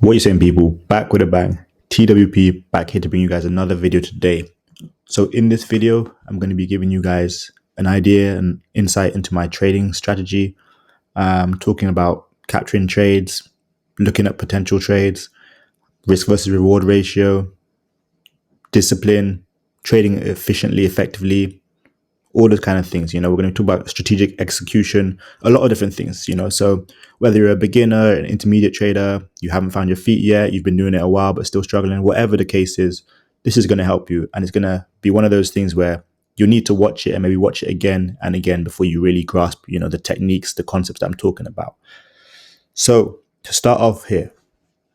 What are you saying, people? Back with a bang. TWP back here to bring you guys another video today. So in this video, I'm going to be giving you guys an idea and insight into my trading strategy. Talking about capturing trades, looking at potential trades, risk versus reward ratio, discipline, trading efficiently, effectively, all those kind of things. We're going to talk about strategic execution, a lot of different things. So whether you're a beginner, an intermediate trader, you haven't found your feet yet, you've been doing it a while but still struggling, whatever the case is, this is going to help you. And it's going to be one of those things where you'll need to watch it and maybe watch it again and again before you really grasp, the techniques, the concepts that I'm talking about. So to start off here,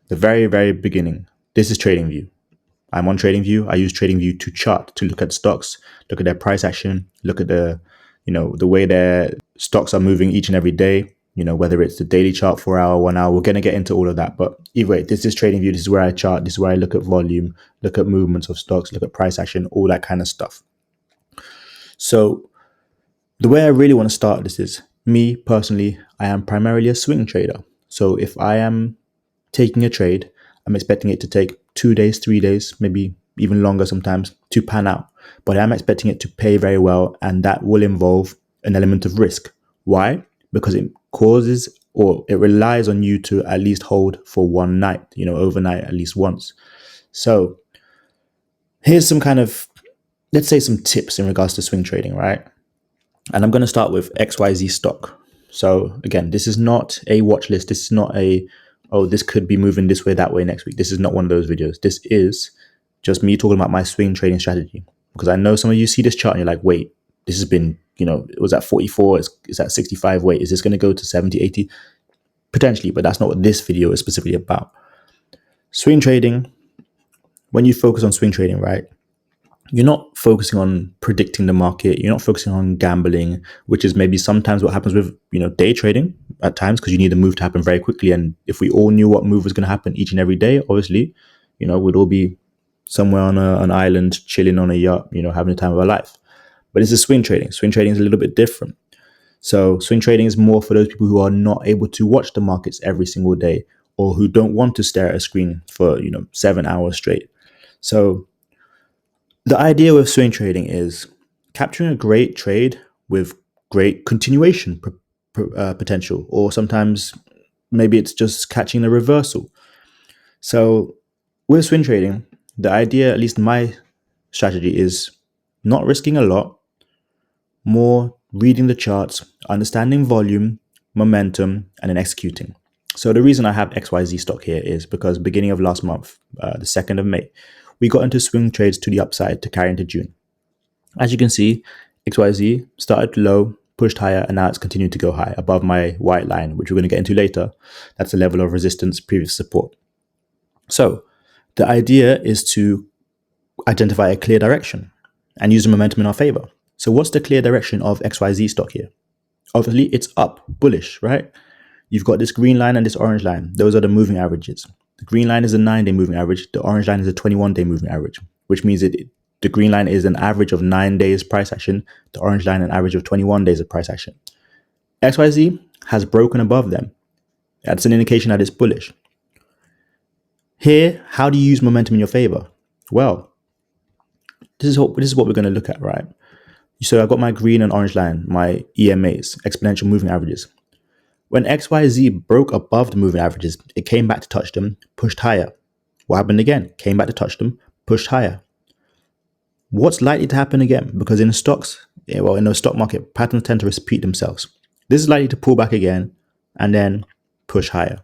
the very, very beginning, this is TradingView. I'm on TradingView. I use TradingView to chart, to look at stocks, look at their price action, look at the way their stocks are moving each and every day, whether it's the daily chart, 4 hour, 1 hour. We're going to get into all of that. But either way, this is TradingView. This is where I chart. This is where I look at volume, look at movements of stocks, look at price action, all that kind of stuff. So the way I really want to start this is, me personally, I am primarily a swing trader. So if I am taking a trade, I'm expecting it to take 2 days, 3 days, maybe even longer sometimes to pan out. But I'm expecting it to pay very well, and that will involve an element of risk. Why? Because it causes, or it relies on you to at least hold for one night, overnight at least once. So here's some kind of, let's say, some tips in regards to swing trading, right? And I'm going to start with XYZ stock. So again, this is not a watch list. This is not a, oh, this could be moving this way, that way next week. This is not one of those videos. This is just me talking about my swing trading strategy. Because I know some of you see this chart and you're like, wait, this has been, it was at 44, it's at 65. Wait, is this going to go to 70, 80? Potentially, but that's not what this video is specifically about. Swing trading, when you focus on swing trading, right, you're not focusing on predicting the market. You're not focusing on gambling, which is maybe sometimes what happens with, day trading at times, because you need the move to happen very quickly. And if we all knew what move was going to happen each and every day, obviously, we'd all be somewhere on an island, chilling on a yacht, having the time of our life. But this is swing trading. Swing trading is a little bit different. So swing trading is more for those people who are not able to watch the markets every single day, or who don't want to stare at a screen for, 7 hours straight. So the idea with swing trading is capturing a great trade with great continuation potential, or sometimes maybe it's just catching the reversal. So with swing trading, the idea, at least my strategy, is not risking a lot, more reading the charts, understanding volume, momentum, and then executing. So the reason I have XYZ stock here is because beginning of last month, the 2nd of May, we got into swing trades to the upside to carry into June. As you can see, XYZ started low, pushed higher, and now it's continued to go high above my white line, which we're going to get into later. That's the level of resistance, previous support. So the idea is to identify a clear direction and use the momentum in our favor. So what's the clear direction of XYZ stock here? Obviously, it's up, bullish, right? You've got this green line and this orange line. Those are the moving averages. The green line is a 9-day moving average. The orange line is a 21-day moving average, which means the green line is an average of 9 days price action. The orange line, an average of 21 days of price action. XYZ has broken above them. That's an indication that it's bullish. Here, how do you use momentum in your favor? Well, this is what we're going to look at, right? So I got my green and orange line, my EMAs, exponential moving averages. When XYZ broke above the moving averages, it came back to touch them, pushed higher. What happened again? Came back to touch them, pushed higher. What's likely to happen again? Because in the stock market, patterns tend to repeat themselves. This is likely to pull back again and then push higher.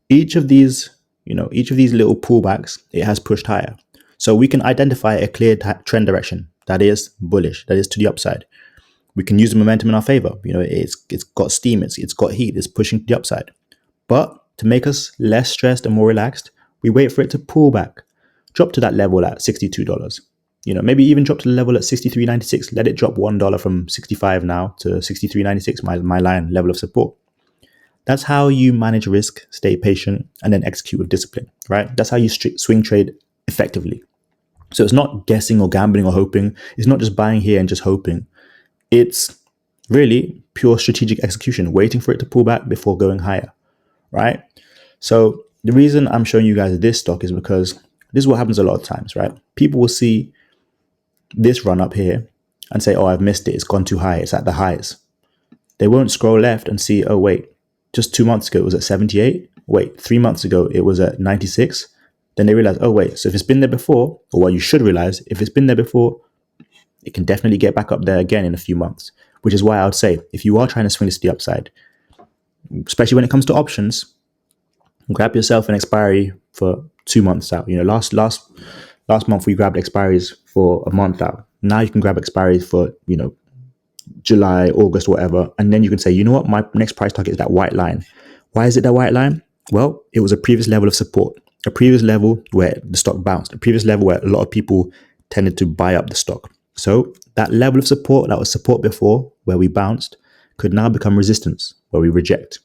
Each of these little pullbacks, it has pushed higher. So we can identify a clear trend direction that is bullish, that is to the upside. We can use the momentum in our favor. It's got steam, it's got heat, it's pushing to the upside. But to make us less stressed and more relaxed, we wait for it to pull back, drop to that level at $62. Maybe even drop to the level at $63.96. Let it drop $1 from 65 now to $63.96, my line level of support. That's how you manage risk, stay patient, and then execute with discipline, right? That's how you swing trade effectively. So it's not guessing or gambling or hoping. It's not just buying here and just hoping. It's really pure strategic execution, waiting for it to pull back before going higher, right? So The reason I'm showing you guys this stock is because this is what happens a lot of times, right? People will see this run up here and say, oh, I've missed it. It's gone too high. It's at the highs. They won't scroll left and see, oh, wait, just 2 months ago it was at 78. Wait, 3 months ago it was at 96. Then they realize, oh, wait, so if it's been there before, or what you should realize, if it's been there before, it can definitely get back up there again in a few months, which is why I would say if you are trying to swing this to the upside, especially when it comes to options, grab yourself an expiry for 2 months out. You know, last month we grabbed expiries for a month out. Now you can grab expiries for, you know, July, August, whatever. And then you can say, you know what, my next price target is that white line. Why is it that white line? Well, it was a previous level of support, a previous level where the stock bounced, a previous level where a lot of people tended to buy up the stock. So that level of support, that was support before, where we bounced, could now become resistance, where we reject.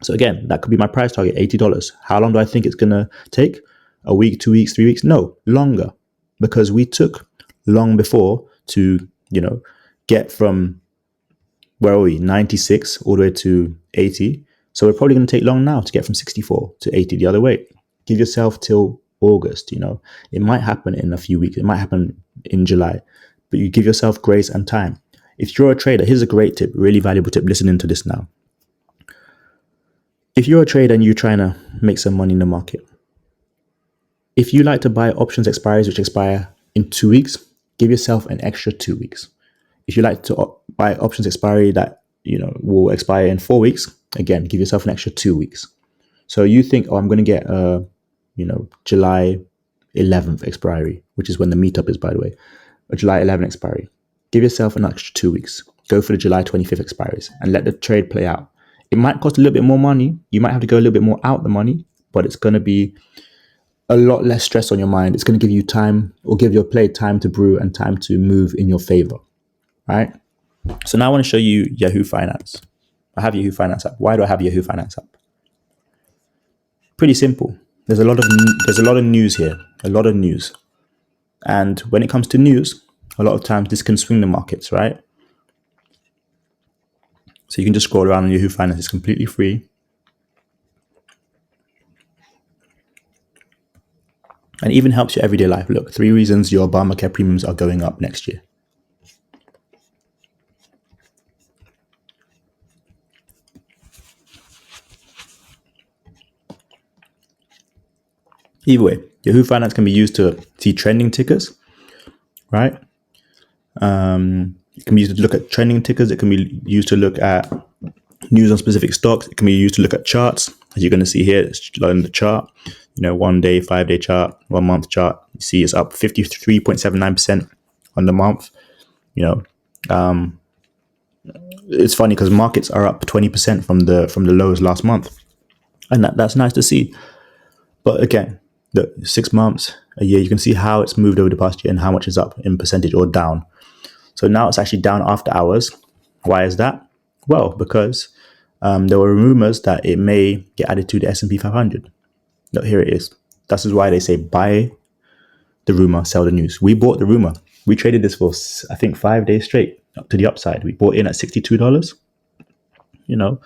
So again, that could be my price target, $80. How long do I think it's going to take? A week, 2 weeks, 3 weeks? No, longer. Because we took long before to, you know, get from, where are we, 96 all the way to 80. So we're probably going to take long now to get from 64 to 80 the other way. Give yourself till August, you know. It might happen in a few weeks. It might happen in July. But you give yourself grace and time. If you're a trader, here's a great tip, really valuable tip. Listening to this now. If you're a trader and you're trying to make some money in the market, if you like to buy options expiries which expire in 2 weeks, give yourself an extra 2 weeks. If you like to buy options expiry that, you know, will expire in 4 weeks, again, give yourself an extra 2 weeks. So you think, oh, I'm going to get you know, July 11th expiry, which is when the meetup is, by the way, a July 11th expiry. Give yourself an extra 2 weeks. Go for the July 25th expiries and let the trade play out. It might cost a little bit more money. You might have to go a little bit more out the money, but it's going to be a lot less stress on your mind. It's going to give you time, or give your play time to brew and time to move in your favor, right? So now I want to show you Yahoo Finance. I have Yahoo Finance app. Why do I have Yahoo Finance app? Pretty simple. There's a lot of news here, a lot of news. And when it comes to news, a lot of times this can swing the markets, right? So you can just scroll around on Yahoo Finance. It's completely free. And even helps your everyday life. Look, 3 reasons your Obamacare premiums are going up next year. Either way, Yahoo Finance can be used to see trending tickers, right? It can be used to look at trending tickers. It can be used to look at news on specific stocks. It can be used to look at charts. As you're going to see here, it's on the chart, you know, 1 day, 5 day chart, 1 month chart. You see it's up 53.79% on the month. You know, it's funny because markets are up 20% from the lows last month. And that's nice to see. But again, the 6 months, a year, you can see how it's moved over the past year and how much is up in percentage or down. So now it's actually down after hours. Why is that? Well, because there were rumors that it may get added to the S&P 500. Look, here it is. This is why they say buy the rumor, sell the news. We bought the rumor. We traded this for, I think, 5 days straight up to the upside. We bought in at $62. You know,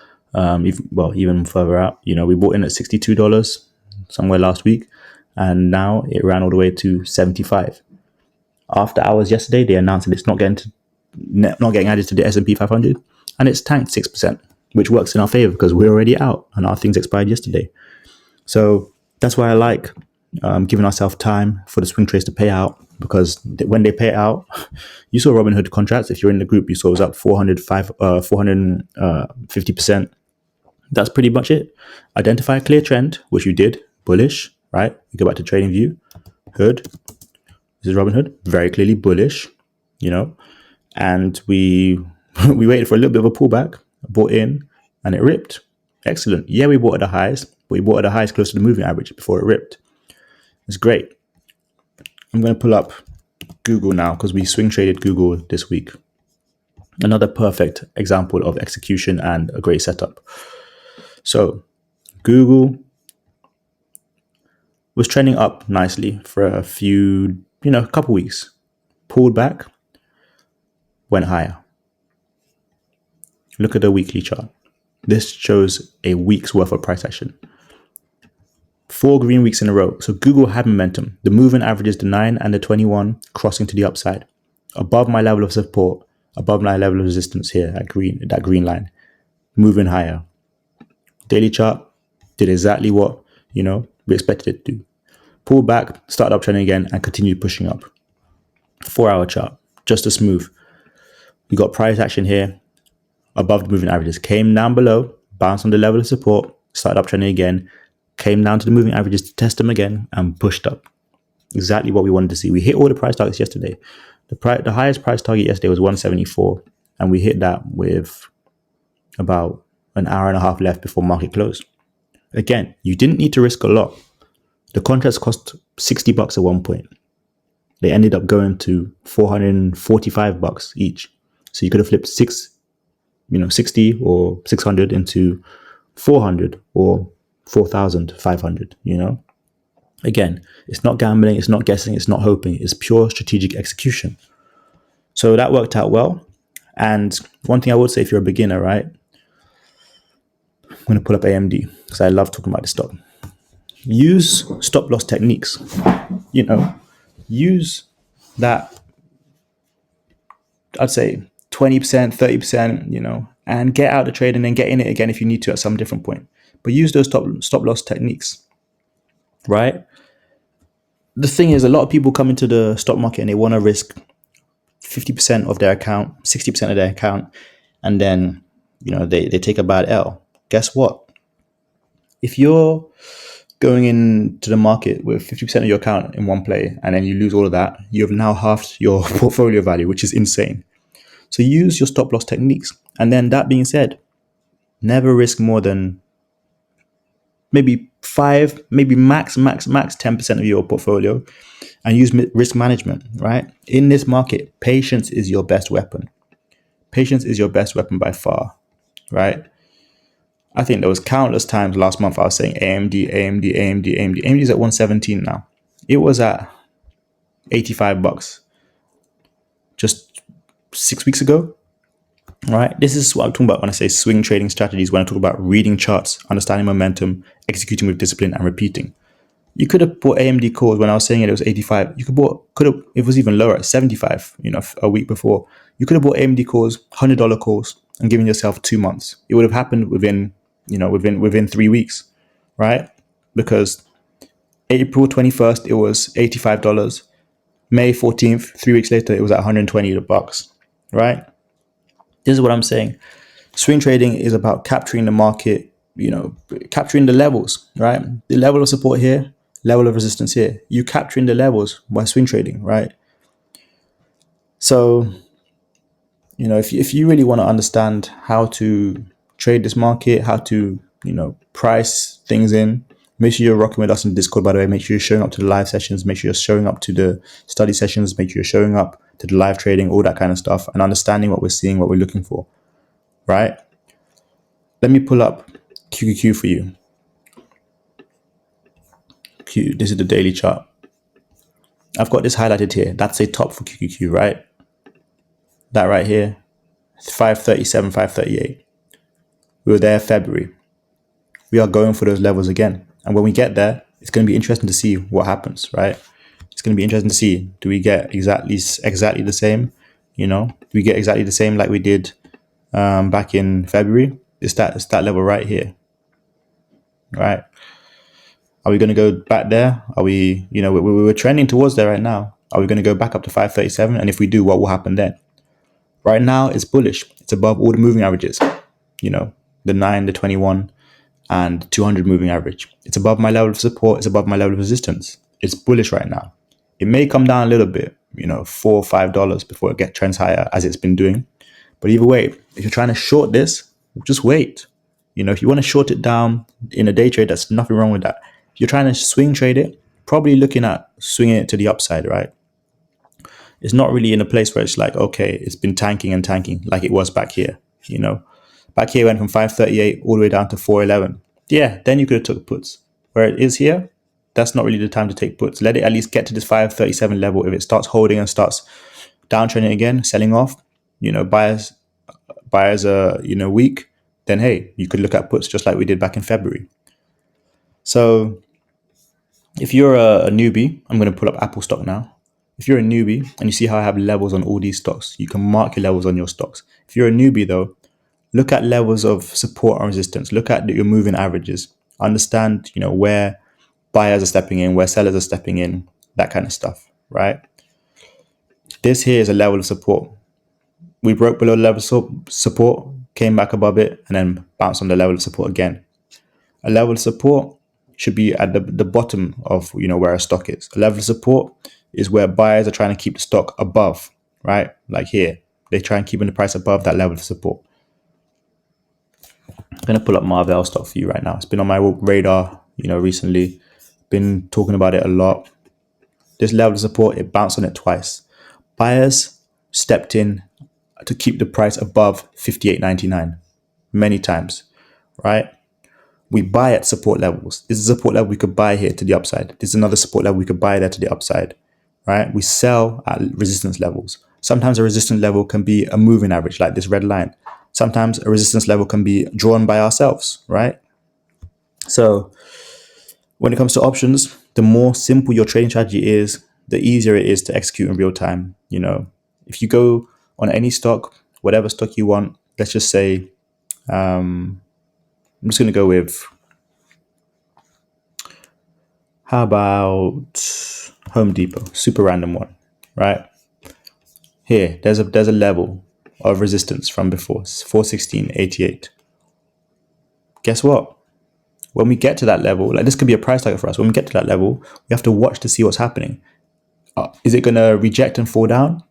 even further out. You know, we bought in at $62 somewhere last week, and now it ran all the way to 75. After hours yesterday, they announced that it's not getting added to the S&P 500, and it's tanked 6%, which works in our favor because we're already out and our things expired yesterday. So that's why I like giving ourselves time for the swing trades to pay out, because when they pay out, you saw Robinhood contracts. If you're in the group, you saw it was up 450%. That's pretty much it. Identify a clear trend, which you did, bullish, right? You go back to trading view, hood. This is Robinhood, very clearly bullish, you know, and we waited for a little bit of a pullback, bought in, and it ripped. Excellent. Yeah, we bought at the highs, but we bought at the highs close to the moving average before it ripped. It's great. I'm going to pull up Google now because we swing traded Google this week. Another perfect example of execution and a great setup. So Google was trending up nicely for a few, a couple weeks, pulled back, went higher. Look at the weekly chart. This shows a week's worth of price action. 4 green weeks in a row. So Google had momentum. The moving averages, the 9 and the 21, crossing to the upside. Above my level of support, above my level of resistance here at that green line. Moving higher. Daily chart did exactly what, we expected it to do. Pull back, started uptrending again, and continued pushing up. 4-hour chart, just as smooth. We got price action here, above the moving averages. Came down below, bounced on the level of support, started uptrending again, came down to the moving averages to test them again, and pushed up. Exactly what we wanted to see. We hit all the price targets yesterday. The highest price target yesterday was 174, and we hit that with about an hour and a half left before market close. Again, you didn't need to risk a lot. The contracts cost $60 at one point. They ended up going to $445 each. So you could have flipped 60 or 600 into 400 or 4,500, Again, it's not gambling, it's not guessing, it's not hoping, it's pure strategic execution. So that worked out well. And one thing I would say if you're a beginner, right? I'm going to pull up AMD because I love talking about this stock. Use stop loss techniques. Use that, I'd say 20%, 30%, and get out the trade and then get in it again if you need to at some different point. But use those stop loss techniques, right? The thing is, a lot of people come into the stock market and they want to risk 50% of their account, 60% of their account, and then, they take a bad L. Guess what? If you're going into the market with 50% of your account in one play and then you lose all of that, you have now halved your portfolio value, which is insane. So use your stop loss techniques. And then that being said, never risk more than maybe 5, maybe max 10% of your portfolio, and use risk management, right? In this market, patience is your best weapon. Patience is your best weapon by far, right? I think there was countless times last month I was saying AMD. AMD is at 117 now. It was at $85 just 6 weeks ago, right? This is what I'm talking about when I say swing trading strategies, when I talk about reading charts, understanding momentum, executing with discipline, and repeating. You could have bought AMD calls when I was saying it was 85. It was even lower at 75, a week before. You could have bought AMD calls, $100 calls, and given yourself 2 months. It would have happened within 3 weeks, right? Because April 21st, it was $85. May 14th, 3 weeks later, it was at $120, right? This is what I'm saying. Swing trading is about capturing the market, capturing the levels, right? The level of support here, level of resistance here. You capturing the levels by swing trading, right? So, if you really want to understand how to trade this market, how to, price things in, make sure you're rocking with us in Discord, by the way. Make sure you're showing up to the live sessions. Make sure you're showing up to the study sessions. Make sure you're showing up to the live trading, all that kind of stuff, and understanding what we're seeing, what we're looking for, right? Let me pull up QQQ for you. This is the daily chart. I've got this highlighted here. That's a top for QQQ, right? That right here, 537, 538. We were there February. We are going for those levels again. And when we get there, it's going to be interesting to see what happens, right? It's going to be interesting to see, do we get exactly the same? Do we get exactly the same like we did back in February? It's that level right here, right? Are we going to go back there? Are we, we're trending towards there right now. Are we going to go back up to 537? And if we do, what will happen then? Right now, it's bullish. It's above all the moving averages, the 9, the 21, and 200 moving average. It's above my level of support. It's above my level of resistance. It's bullish right now. It may come down a little bit, $4 or $5 before it trends higher as it's been doing. But either way, if you're trying to short this, just wait. If you want to short it down in a day trade, there's nothing wrong with that. If you're trying to swing trade it, probably looking at swinging it to the upside, right? It's not really in a place where it's like, okay, it's been tanking and tanking like it was back here, Back here went from 538 all the way down to 411. Yeah, then you could have took puts. Where it is here, that's not really the time to take puts. Let it at least get to this 537 level. If it starts holding and starts downtrending again, selling off, buyers are, weak, then hey, you could look at puts just like we did back in February. So If you're a newbie, I'm going to pull up Apple stock now. If you're a newbie and you see how I have levels on all these stocks, you can mark your levels on your stocks. If you're a newbie though, look at levels of support and resistance. Look at your moving averages. Understand, where buyers are stepping in, where sellers are stepping in, that kind of stuff, right? This here is a level of support. We broke below the level of support, came back above it, and then bounced on the level of support again. A level of support should be at the bottom of where a stock is. A level of support is where buyers are trying to keep the stock above, right? Like here, they try and keep the price above that level of support. I'm gonna pull up Marvell stock for you right now. It's been on my radar, recently. Been talking about it a lot. This level of support, it bounced on it twice. Buyers stepped in to keep the price above 58.99 many times, right? We buy at support levels. This is a support level we could buy here to the upside. This is another support level we could buy there to the upside, right? We sell at resistance levels. Sometimes a resistance level can be a moving average like this red line. Sometimes a resistance level can be drawn by ourselves, right? So when it comes to options, the more simple your trading strategy is, the easier it is to execute in real time. If you go on any stock, whatever stock you want, let's just say, I'm just going to go with, how about Home Depot, super random one, right? Here, there's a level of resistance from before, 416.88. Guess what? When we get to that level, like this could be a price target for us. When we get to that level, we have to watch to see what's happening. Is it going to reject and fall down?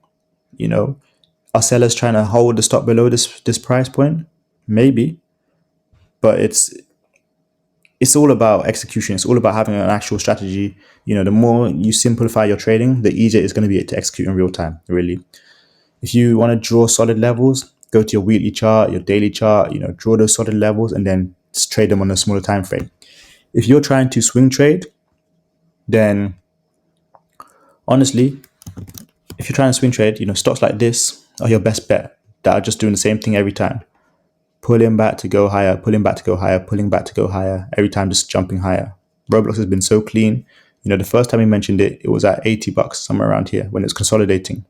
Are sellers trying to hold the stock below this price point? Maybe, but it's all about execution. It's all about having an actual strategy. The more you simplify your trading, the easier it's going to be to execute in real time, really. If you want to draw solid levels, go to your weekly chart, your daily chart, draw those solid levels and then just trade them on a smaller time frame. If you're trying to swing trade, then honestly, if you're trying to swing trade, stocks like this are your best bet that are just doing the same thing every time. Pulling back to go higher, pulling back to go higher, pulling back to go higher, every time just jumping higher. Roblox has been so clean. The first time we mentioned it, it was at $80, somewhere around here when it's consolidating.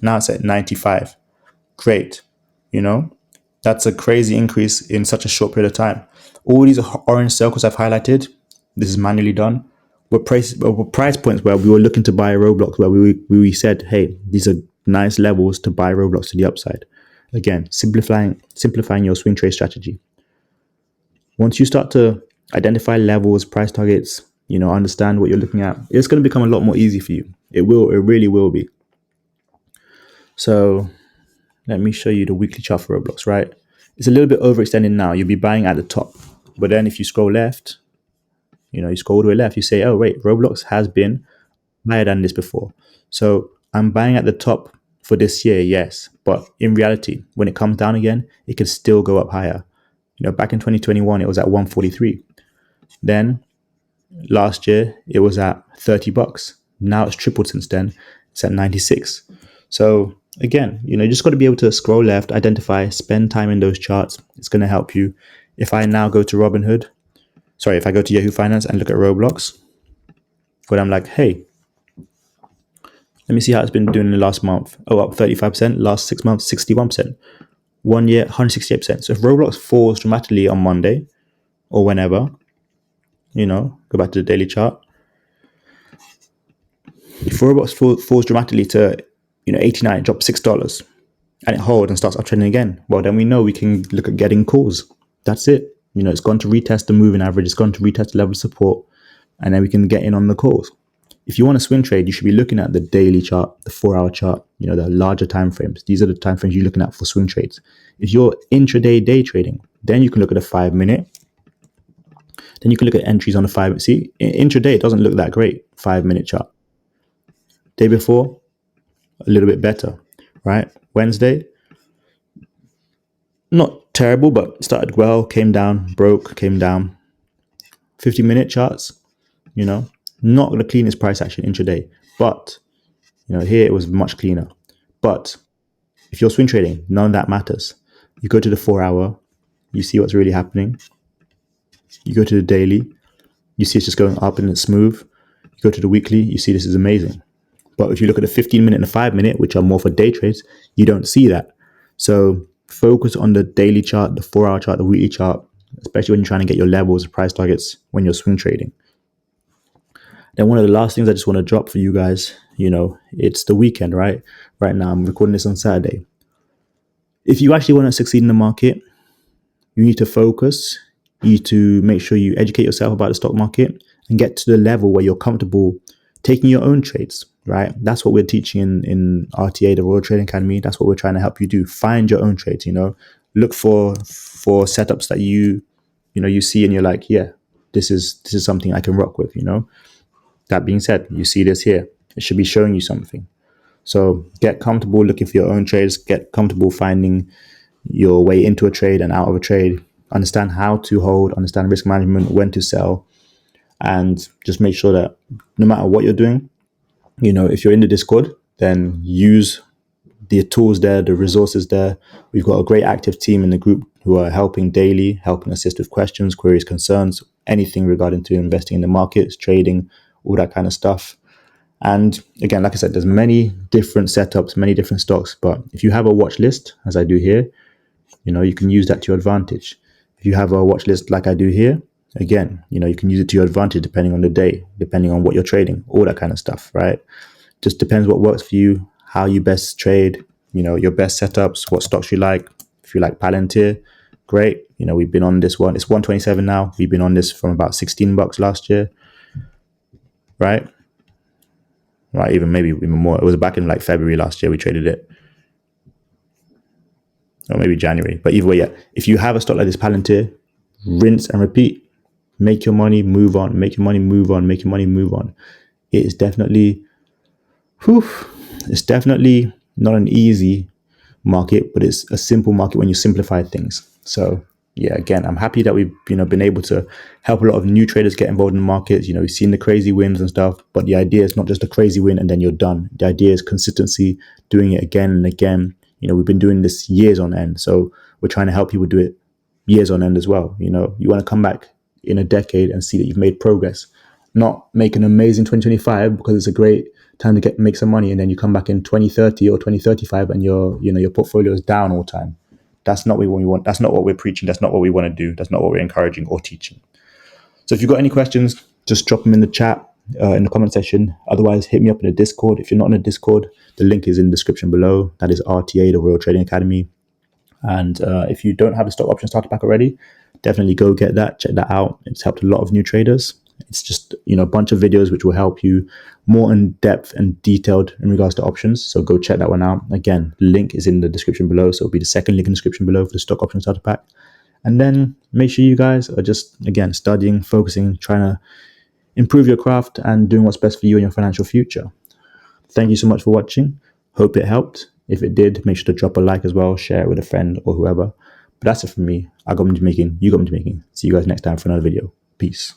Now it's at 95. Great. That's a crazy increase in such a short period of time. All these orange circles I've highlighted, this is manually done, were price points where we were looking to buy Roblox, where we said, hey, these are nice levels to buy Roblox to the upside. Again, simplifying your swing trade strategy. Once you start to identify levels, price targets, understand what you're looking at, it's going to become a lot more easy for you. It really will be. So let me show you the weekly chart for Roblox, right? It's a little bit overextended now. You'll be buying at the top. But then if you scroll left, you scroll all the way left, you say, oh, wait, Roblox has been higher than this before. So I'm buying at the top for this year, yes. But in reality, when it comes down again, it could still go up higher. Back in 2021, it was at 143. Then last year, it was at $30. Now it's tripled since then. It's at 96. So again, you just got to be able to scroll left, identify, spend time in those charts. It's going to help you. If I now go to if I go to Yahoo Finance and look at Roblox, but I'm like, hey, let me see how it's been doing in the last month. Oh, up 35%. Last 6 months, 61%. 1 year, 168%. So if Roblox falls dramatically on Monday or whenever, go back to the daily chart. If Roblox falls dramatically to 89, drop $6, and it holds and starts uptrending again, well, then we know we can look at getting calls. That's it. It's gone to retest the moving average. It's gone to retest the level of support, and then we can get in on the calls. If you want to swing trade, you should be looking at the daily chart, the 4-hour chart, the larger time frames. These are the time frames you're looking at for swing trades. If you're intraday day trading, then you can look at a 5-minute. Then you can look at entries on a 5. See, intraday, it doesn't look that great. 5-minute chart. Day before, a little bit better, right? Wednesday, not terrible, but started well, came down, broke, came down. 50-minute charts, not the cleanest price action intraday, but here it was much cleaner. But if you're swing trading, none of that matters. You go to the 4-hour, you see what's really happening. You go to the daily, you see it's just going up and it's smooth. You go to the weekly, you see this is amazing. But if you look at the 15-minute and the 5-minute, which are more for day trades, you don't see that. So focus on the daily chart, the 4-hour chart, the weekly chart, especially when you're trying to get your levels, price targets when you're swing trading. Then one of the last things I just want to drop for you guys, it's the weekend, right? Right now, I'm recording this on Saturday. If you actually want to succeed in the market, you need to focus. You need to make sure you educate yourself about the stock market and get to the level where you're comfortable taking your own trades, right? That's what we're teaching in RTA, the Royal Trading Academy. That's what we're trying to help you do. Find your own trades, look for setups that you see and you're like, yeah, this is something I can rock with, That being said, you see this here. It should be showing you something. So get comfortable looking for your own trades, get comfortable finding your way into a trade and out of a trade, understand how to hold, understand risk management, when to sell, and just make sure that no matter what you're doing, if you're in the Discord, then use the tools there, the resources there. We've got a great active team in the group who are helping daily, helping assist with questions, queries, concerns, anything regarding to investing in the markets, trading, all that kind of stuff. And again, like I said, there's many different setups, many different stocks. But if you have a watch list, as I do here, you can use that to your advantage. If you have a watch list like I do here, again, you can use it to your advantage depending on the day, depending on what you're trading, all that kind of stuff, right? Just depends what works for you, how you best trade, your best setups, what stocks you like. If you like Palantir, great. We've been on this one. It's 127 now. We've been on this from about $16 last year, right? Right, maybe even more. It was back in like February last year we traded it. Or maybe January. But either way, yeah. If you have a stock like this Palantir, rinse and repeat. Make your money, move on. Make your money, move on. Make your money, move on. It is definitely, it's definitely not an easy market, but it's a simple market when you simplify things. So yeah, again, I'm happy that we've been able to help a lot of new traders get involved in the markets. We've seen the crazy wins and stuff, but the idea is not just a crazy win and then you're done. The idea is consistency, doing it again and again. We've been doing this years on end, so we're trying to help people do it years on end as well. You want to come back in a decade and see that you've made progress, not make an amazing 2025 because it's a great time to make some money, and then you come back in 2030 or 2035 and your portfolio is down all the time. That's not what we want. That's not what we're preaching. That's not what we want to do. That's not what we're encouraging or teaching. So if you've got any questions, just drop them in the chat, in the comment section. Otherwise, hit me up in the Discord. If you're not in the Discord, the link is in the description below. That is RTA, the Royal Trading Academy. And if you don't have the stock option starter pack already, definitely go get that. Check that out. It's helped a lot of new traders. It's just, a bunch of videos which will help you more in depth and detailed in regards to options. So go check that one out. Again, link is in the description below. So it'll be the second link in the description below for the stock option starter pack. And then make sure you guys are just, again, studying, focusing, trying to improve your craft and doing what's best for you and your financial future. Thank you so much for watching. Hope it helped. If it did, make sure to drop a like as well, share it with a friend or whoever. But that's it from me. I got me to making, you got me to making. See you guys next time for another video. Peace.